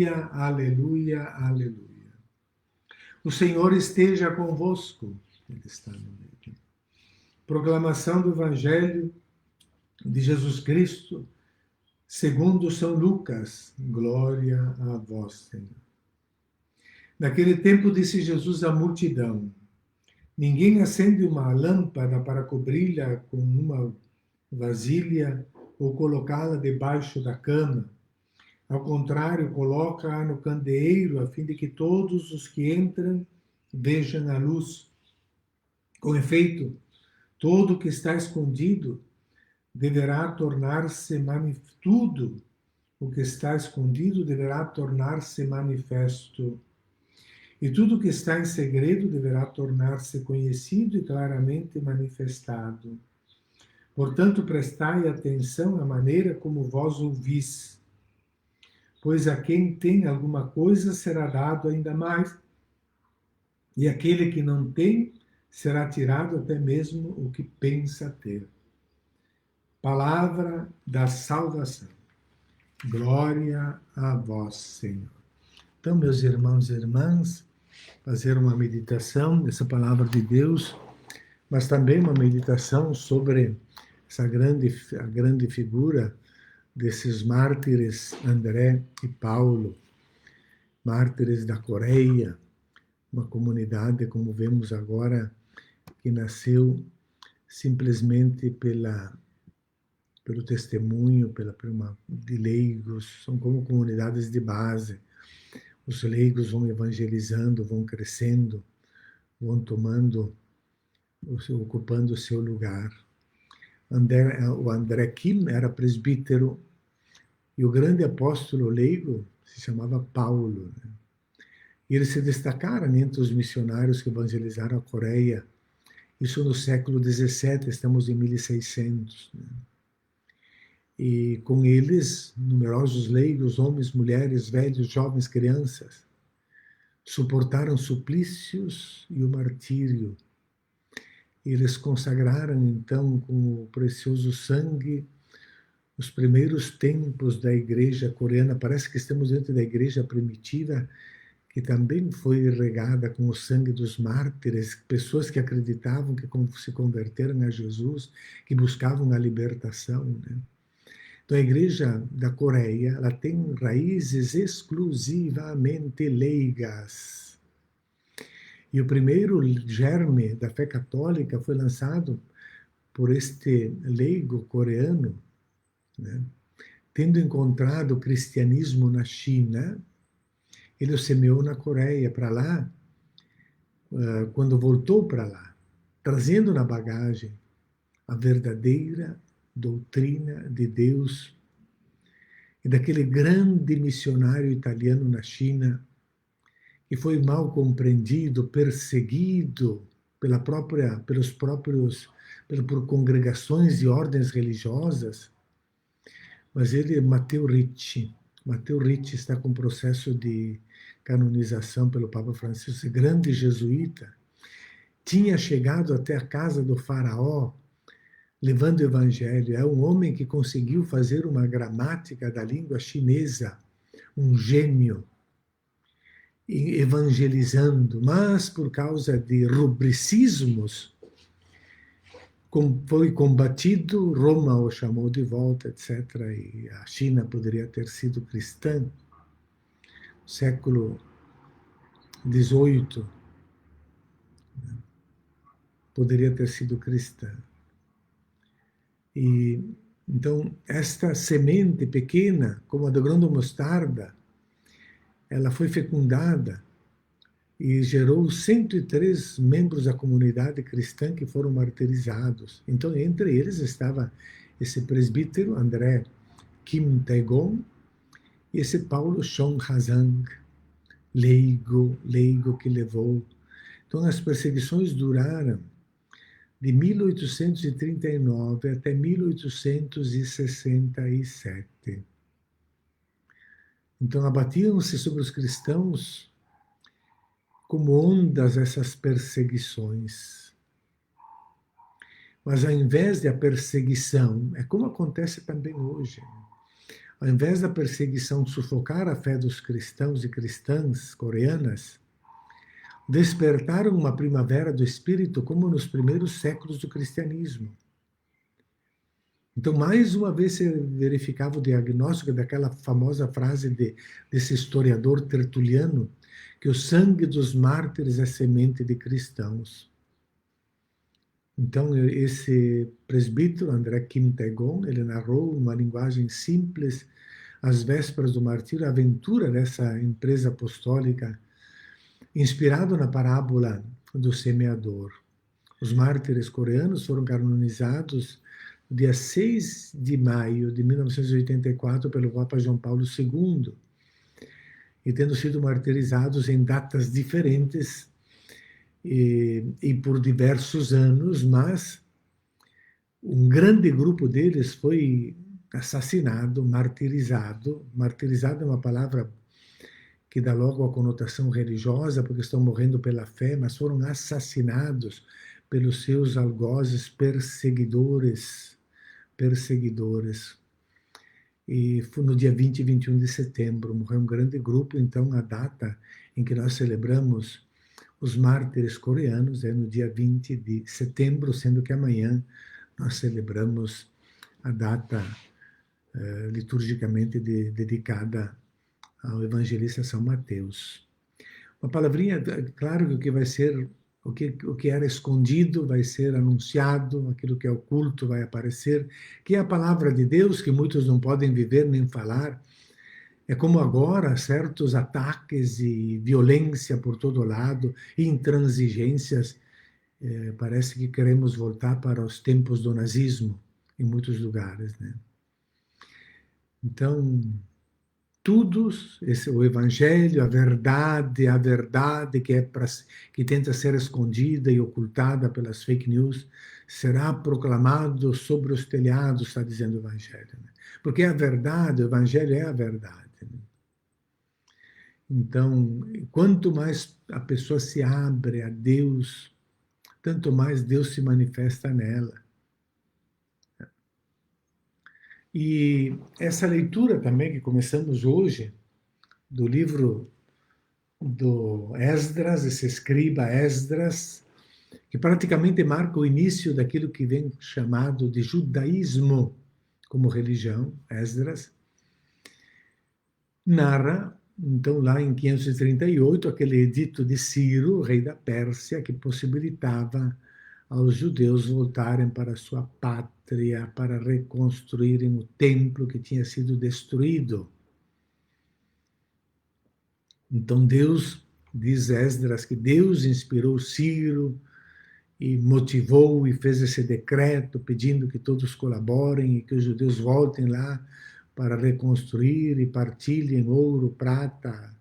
Aleluia, aleluia, aleluia. O Senhor esteja convosco. Ele está no meio. Proclamação do Evangelho de Jesus Cristo, segundo São Lucas. Glória a vós, Senhor. Naquele tempo disse Jesus à multidão: ninguém acende uma lâmpada para cobri-la com uma vasilha ou colocá-la debaixo da cama. Ao contrário, coloca-a no candeeiro, a fim de que todos os que entram vejam a luz. Com efeito, todo o que está escondido deverá tornar-se manifesto. Tudo o que está escondido deverá tornar-se manifesto. E tudo o que está em segredo deverá tornar-se conhecido e claramente manifestado. Portanto, prestai atenção à maneira como vós ouvis. Pois a quem tem alguma coisa será dado ainda mais, e aquele que não tem será tirado até mesmo o que pensa ter. Palavra da salvação. Glória a vós, Senhor. Então, meus irmãos e irmãs, fazer uma meditação dessa palavra de Deus, mas também uma meditação sobre a grande figura desses mártires André e Paulo, mártires da Coreia, uma comunidade, como vemos agora, que nasceu simplesmente pelo testemunho, de leigos, são como comunidades de base. Os leigos vão evangelizando, vão crescendo, vão ocupando o seu lugar. O André Kim era presbítero e o grande apóstolo leigo se chamava Paulo. Né? E eles se destacaram entre os missionários que evangelizaram a Coreia. Isso no século XVII, estamos em 1600. Né? E com eles, numerosos leigos, homens, mulheres, velhos, jovens, crianças, suportaram suplícios e o martírio. Eles consagraram, então, com o precioso sangue, os primeiros tempos da igreja coreana. Parece que estamos dentro da igreja primitiva, que também foi regada com o sangue dos mártires, pessoas que acreditavam, que se converteram a Jesus, que buscavam a libertação. Né? Então, a igreja da Coreia, ela tem raízes exclusivamente leigas. E o primeiro germe da fé católica foi lançado por este leigo coreano, né? Tendo encontrado o cristianismo na China, ele o semeou na Coreia. Para lá, quando voltou para lá, trazendo na bagagem a verdadeira doutrina de Deus e daquele grande missionário italiano na China, que foi mal compreendido, perseguido por congregações e ordens religiosas, mas ele, Matteo Ricci está com processo de canonização pelo Papa Francisco, grande jesuíta, tinha chegado até a casa do faraó, levando o evangelho. É um homem que conseguiu fazer uma gramática da língua chinesa, um gênio, evangelizando, mas por causa de rubricismos, foi combatido, Roma o chamou de volta, etc. E a China poderia ter sido cristã, século XVIII, poderia ter sido cristã. E então, esta semente pequena, como a do grão de mostarda, ela foi fecundada e gerou 103 membros da comunidade cristã que foram martirizados. Então, entre eles estava esse presbítero, André Kim Tae-gong, e esse Paulo Chong Hazang, leigo que levou. Então, as perseguições duraram de 1839 até 1867. Então, abatiam-se sobre os cristãos como ondas essas perseguições. Mas ao invés da perseguição, é como acontece também hoje, ao invés da perseguição sufocar a fé dos cristãos e cristãs coreanas, despertaram uma primavera do espírito como nos primeiros séculos do cristianismo. Então, mais uma vez se verificava o diagnóstico daquela famosa frase desse historiador tertuliano, que o sangue dos mártires é semente de cristãos. Então, esse presbítero, André Kim Tae-gon, ele narrou uma linguagem simples, às vésperas do martírio, a aventura dessa empresa apostólica, inspirado na parábola do semeador. Os mártires coreanos foram canonizados no dia 6 de maio de 1984 pelo Papa João Paulo II, e tendo sido martirizados em datas diferentes e por diversos anos, mas um grande grupo deles foi assassinado, martirizado. Martirizado é uma palavra que dá logo a conotação religiosa, porque estão morrendo pela fé, mas foram assassinados pelos seus algozes perseguidores. E foi no dia 20 e 21 de setembro, morreu um grande grupo. Então a data em que nós celebramos os mártires coreanos é no dia 20 de setembro, sendo que amanhã nós celebramos a data liturgicamente dedicada ao evangelista São Mateus. Uma palavrinha, claro que o que vai ser, o que era escondido vai ser anunciado, aquilo que é oculto vai aparecer, que é a palavra de Deus, que muitos não podem viver nem falar. É como agora certos ataques e violência por todo lado, intransigências. Parece que queremos voltar para os tempos do nazismo em muitos lugares, né? Então, o evangelho, a verdade que tenta ser escondida e ocultada pelas fake news, será proclamado sobre os telhados, está dizendo o evangelho, né? Porque a verdade, o evangelho é a verdade. Então, quanto mais a pessoa se abre a Deus, tanto mais Deus se manifesta nela. E essa leitura também que começamos hoje, do livro do Esdras, esse escriba Esdras, que praticamente marca o início daquilo que vem chamado de judaísmo como religião, Esdras, narra, então, lá em 538, aquele edito de Ciro, rei da Pérsia, que possibilitava aos judeus voltarem para sua pátria, para reconstruírem o templo que tinha sido destruído. Então Deus, diz Esdras, que Deus inspirou Ciro e motivou e fez esse decreto pedindo que todos colaborem e que os judeus voltem lá para reconstruir e partilhem ouro, prata,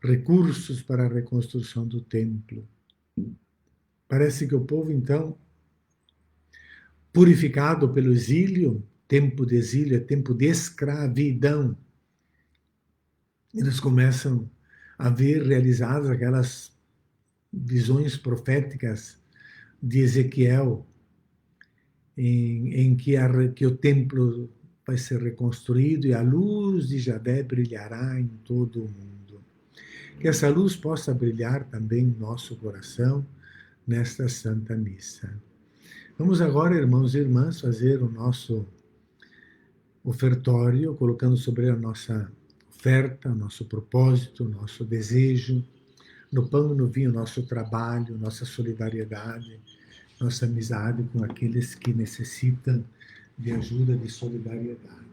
recursos para a reconstrução do templo. Parece que o povo, então, purificado pelo exílio, tempo de exílio é tempo de escravidão, eles começam a ver realizadas aquelas visões proféticas de Ezequiel, em que o templo vai ser reconstruído e a luz de Javé brilhará em todo o mundo. Que essa luz possa brilhar também em nosso coração nesta Santa Missa. Vamos agora, irmãos e irmãs, fazer o nosso ofertório, colocando sobre a nossa oferta, nosso propósito, nosso desejo, no pão e no vinho, nosso trabalho, nossa solidariedade, nossa amizade com aqueles que necessitam de ajuda, de solidariedade.